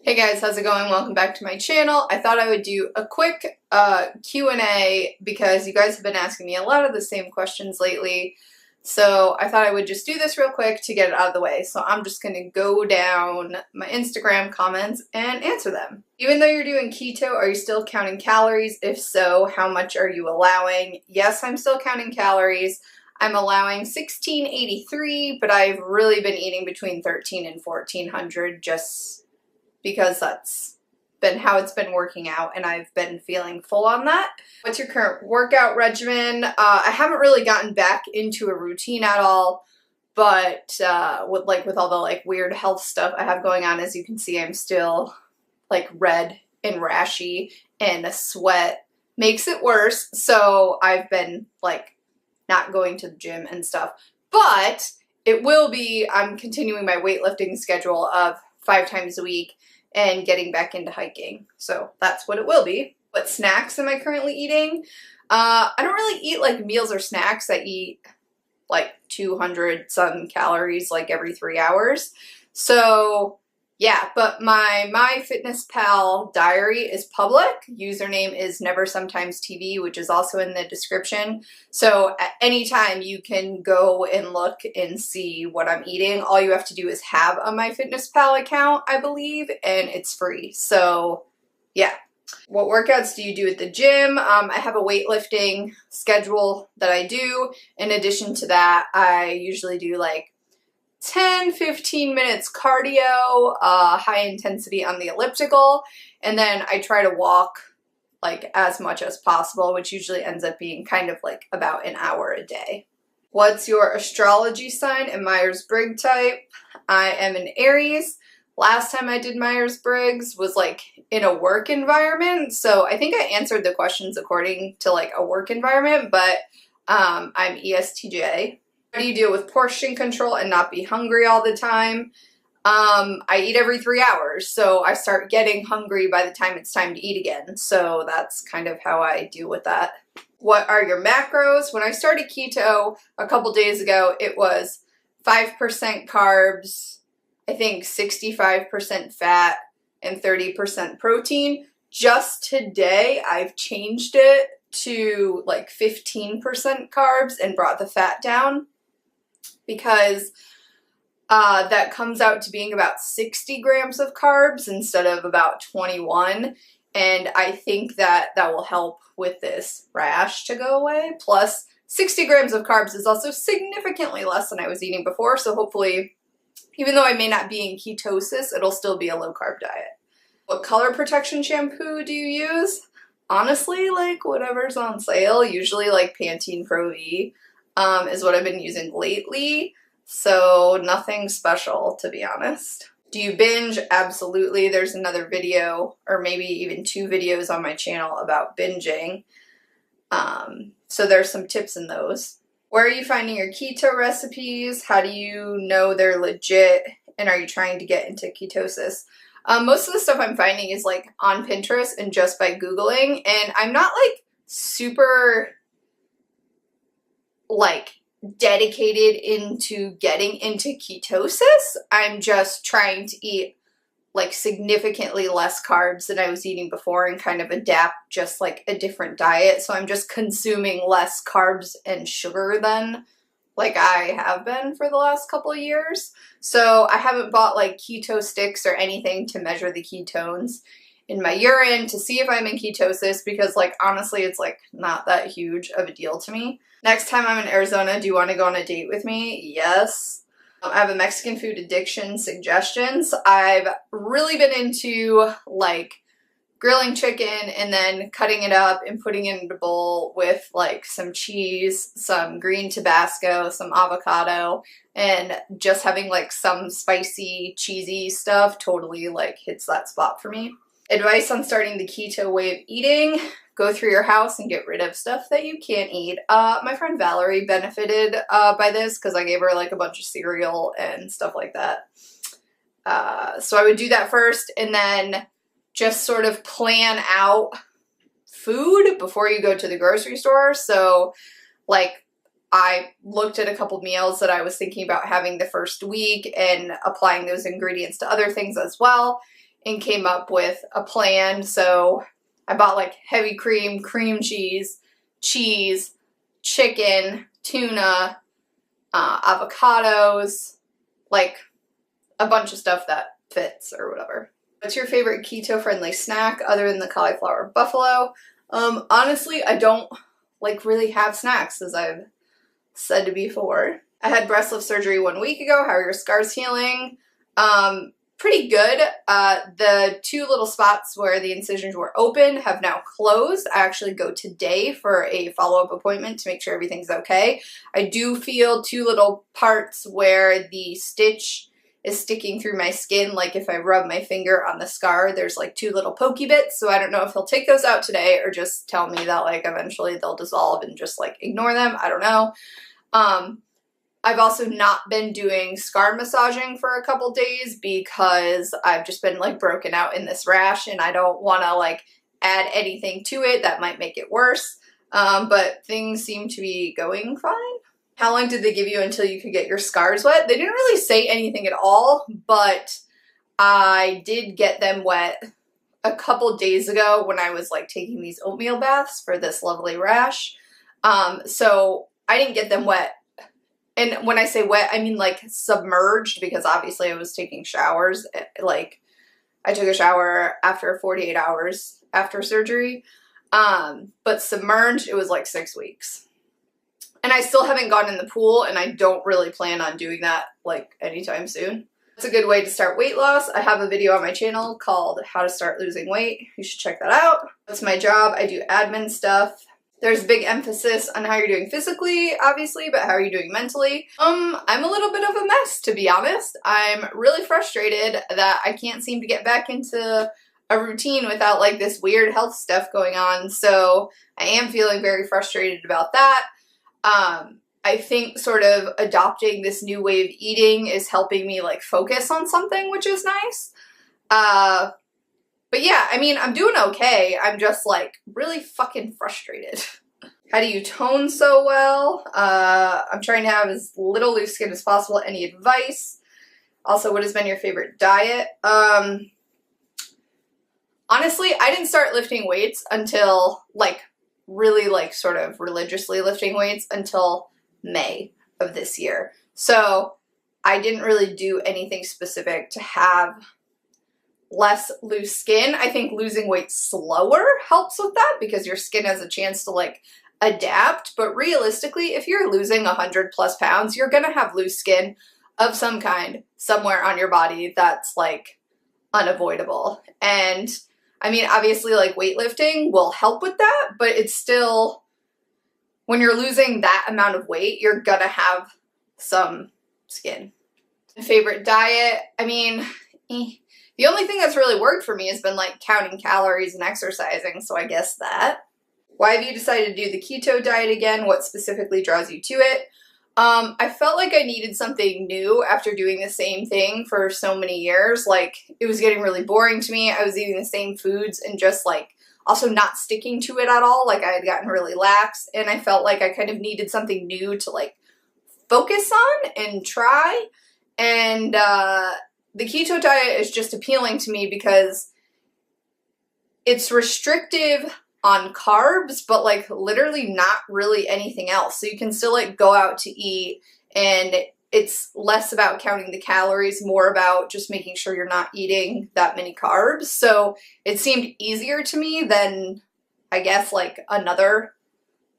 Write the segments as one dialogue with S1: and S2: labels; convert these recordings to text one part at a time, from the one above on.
S1: Hey guys, how's it going? Welcome back to my channel. I thought I would do a quick Q&A because you guys have been asking me a lot of the same questions lately. So I thought I would just do this real quick to get it out of the way. So I'm just going to go down my Instagram comments and answer them. Even though you're doing keto, are you still counting calories? If so, how much are you allowing? Yes, I'm still counting calories. I'm allowing 1683, but I've really been eating between 13 and 1400 just because that's been how it's been working out and I've been feeling full on that. What's your current workout regimen? I haven't really gotten back into a routine at all, but with all the weird health stuff I have going on, as you can see, I'm still red and rashy and the sweat makes it worse. So I've been not going to the gym and stuff, but I'm continuing my weightlifting schedule of 5 times a week and getting back into hiking. So that's what it will be. What snacks am I currently eating? I don't really eat meals or snacks. I eat 200 some calories every 3 hours. So yeah, but my MyFitnessPal diary is public. Username is NeverSometimesTV, which is also in the description. So at any time you can go and look and see what I'm eating. All you have to do is have a MyFitnessPal account, I believe, and it's free. So yeah. What workouts do you do at the gym? I have a weightlifting schedule that I do. In addition to that, I usually do 10-15 minutes cardio, high intensity on the elliptical, and then I try to walk as much as possible, which usually ends up being kind of about an hour a day. What's your astrology sign and Myers-Briggs type? I am an Aries. Last time I did Myers-Briggs was in a work environment, so I think I answered the questions according to a work environment, but I'm ESTJ. How do you deal with portion control and not be hungry all the time? I eat every 3 hours, so I start getting hungry by the time it's time to eat again. So that's kind of how I deal with that. What are your macros? When I started keto a couple days ago, it was 5% carbs, I think 65% fat, and 30% protein. Just today, I've changed it to 15% carbs and brought the fat down, because that comes out to being about 60 grams of carbs instead of about 21. And I think that will help with this rash to go away. Plus, 60 grams of carbs is also significantly less than I was eating before. So hopefully, even though I may not be in ketosis, it'll still be a low-carb diet. What color protection shampoo do you use? Honestly, whatever's on sale. Usually Pantene Pro V is what I've been using lately. So nothing special, to be honest. Do you binge? Absolutely. There's another video, or maybe even 2 videos on my channel about binging. So there's some tips in those. Where are you finding your keto recipes? How do you know they're legit? And are you trying to get into ketosis? Most of the stuff I'm finding is on Pinterest and just by Googling. And I'm not super dedicated into getting into ketosis. I'm just trying to eat significantly less carbs than I was eating before and kind of adapt just a different diet. So I'm just consuming less carbs and sugar than I have been for the last couple of years. So I haven't bought keto sticks or anything to measure the ketones in my urine to see if I'm in ketosis, because honestly it's not that huge of a deal to me. Next time I'm in Arizona, do you want to go on a date with me? Yes. I have a Mexican food addiction suggestions. I've really been into grilling chicken and then cutting it up and putting it in a bowl with some cheese, some green Tabasco, some avocado, and just having some spicy, cheesy stuff totally hits that spot for me. Advice on starting the keto way of eating: go through your house and get rid of stuff that you can't eat. My friend Valerie benefited by this because I gave her a bunch of cereal and stuff like that. So I would do that first and then just sort of plan out food before you go to the grocery store. So I looked at a couple meals that I was thinking about having the first week and applying those ingredients to other things as well. and came up with a plan. So I bought like heavy cream, cream cheese, chicken, tuna, avocados, like a bunch of stuff that fits or whatever. What's your favorite keto-friendly snack other than the cauliflower buffalo? Honestly, I don't like really have snacks, as I've said before. I had breast lift surgery 1 week ago. How are your scars healing? Pretty good. The 2 little spots where the incisions were open have now closed. I actually go today for a follow-up appointment to make sure everything's okay. I do feel 2 little parts where the stitch is sticking through my skin. Like if I rub my finger on the scar, there's like 2 little pokey bits. So I don't know if he'll take those out today or just tell me that like eventually they'll dissolve and just like ignore them. I don't know. I've also not been doing scar massaging for a couple days because I've just been like broken out in this rash and I don't want to like add anything to it that might make it worse. But things seem to be going fine. How long did they give you until you could get your scars wet? They didn't really say anything at all, but I did get them wet a couple days ago when I was like taking these oatmeal baths for this lovely rash. So I didn't get them wet. And when I say wet, I mean like submerged, because obviously I was taking showers. Like I took a shower after 48 hours after surgery. But submerged, it was like 6 weeks. And I still haven't gone in the pool, and I don't really plan on doing that like anytime soon. It's a good way to start weight loss. I have a video on my channel called How to Start Losing Weight. You should check that out. That's my job. I do admin stuff. There's big emphasis on how you're doing physically, obviously, but how are you doing mentally? I'm a little bit of a mess, to be honest. I'm really frustrated that I can't seem to get back into a routine without like this weird health stuff going on. So I am feeling very frustrated about that. I think sort of adopting this new way of eating is helping me like focus on something, which is nice. But yeah, I mean, I'm doing okay. I'm just like really fucking frustrated. How do you tone so well? I'm trying to have as little loose skin as possible. Any advice? Also, what has been your favorite diet? Honestly, I didn't start lifting weights until like really like sort of religiously lifting weights until May of this year. So I didn't really do anything specific to have less loose skin. I think losing weight slower helps with that because your skin has a chance to like adapt. But realistically, if you're losing 100+ pounds, you're gonna have loose skin of some kind somewhere on your body that's like unavoidable. And I mean, obviously like weightlifting will help with that, but it's still, when you're losing that amount of weight, you're gonna have some skin. Favorite diet? I mean, the only thing that's really worked for me has been like counting calories and exercising, so I guess that. Why have you decided to do the keto diet again? What specifically draws you to it? I felt like I needed something new after doing the same thing for so many years. Like, it was getting really boring to me. I was eating the same foods and just like also not sticking to it at all. Like, I had gotten really lax, and I felt like I kind of needed something new to like focus on and try. And the keto diet is just appealing to me because it's restrictive on carbs, but like literally not really anything else. So you can still like go out to eat, and it's less about counting the calories, more about just making sure you're not eating that many carbs. So it seemed easier to me than, I guess, like another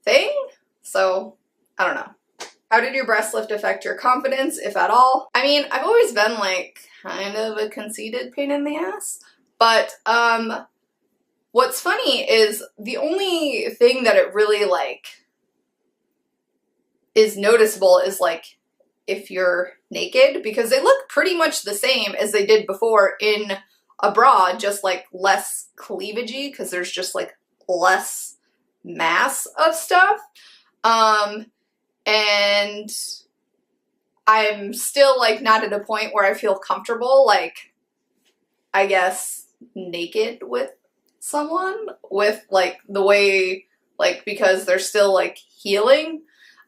S1: thing. So I don't know. How did your breast lift affect your confidence, if at all? I mean, I've always been like kind of a conceited pain in the ass, but what's funny is the only thing that it really like is noticeable is like if you're naked, because they look pretty much the same as they did before in a bra, just like less cleavagey because there's just like less mass of stuff. And I'm still like not at a point where I feel comfortable, like, I guess, naked with someone with like the way, like, because they're still like healing.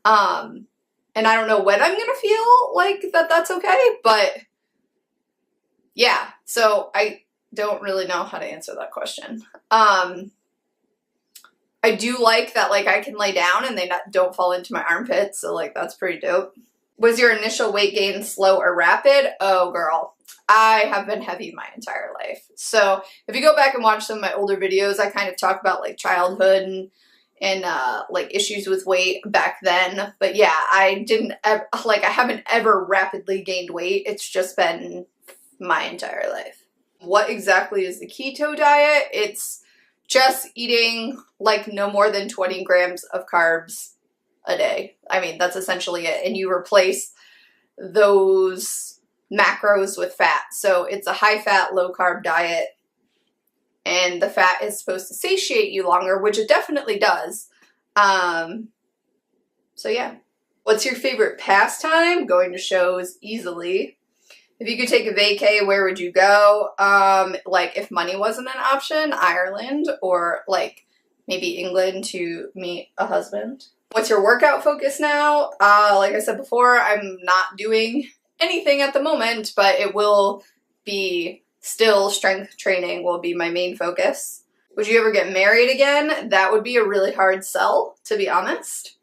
S1: And I don't know when I'm gonna feel like that's okay, but yeah, so I don't really know how to answer that question. I do like that, like, I can lay down and they don't fall into my armpits, so, like, that's pretty dope. Was your initial weight gain slow or rapid? Oh, girl. I have been heavy my entire life. So if you go back and watch some of my older videos, I kind of talk about, like, childhood and like, issues with weight back then. But yeah, I haven't ever rapidly gained weight. It's just been my entire life. What exactly is the keto diet? It's just eating, like, no more than 20 grams of carbs a day. I mean, that's essentially it. And you replace those macros with fat. So it's a high-fat, low-carb diet. And the fat is supposed to satiate you longer, which it definitely does. So yeah. What's your favorite pastime? Going to shows, easily. If you could take a vacay, where would you go? Like, if money wasn't an option, Ireland, or, like, maybe England to meet a husband. What's your workout focus now? Like I said before, I'm not doing anything at the moment, but it will be still strength training will be my main focus. Would you ever get married again? That would be a really hard sell, to be honest.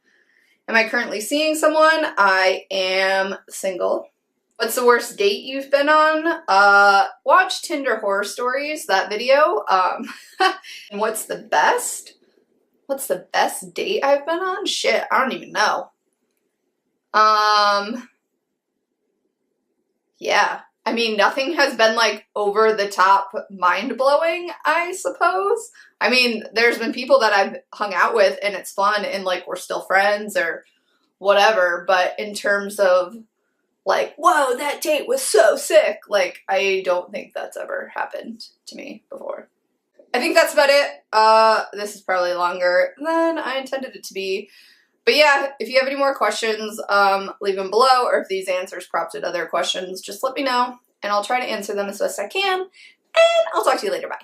S1: Am I currently seeing someone? I am single. What's the worst date you've been on? Watch Tinder Horror Stories, that video. And what's the best? What's the best date I've been on? Shit, I don't even know. Yeah. I mean, nothing has been, like, over the top mind-blowing, I suppose. I mean, there's been people that I've hung out with and it's fun and, like, we're still friends or whatever, but in terms of, like, whoa, that date was so sick, like, I don't think that's ever happened to me before. I think that's about it. This is probably longer than I intended it to be. But yeah, if you have any more questions, leave them below, or if these answers prompted other questions, just let me know, and I'll try to answer them as best I can, and I'll talk to you later. Bye.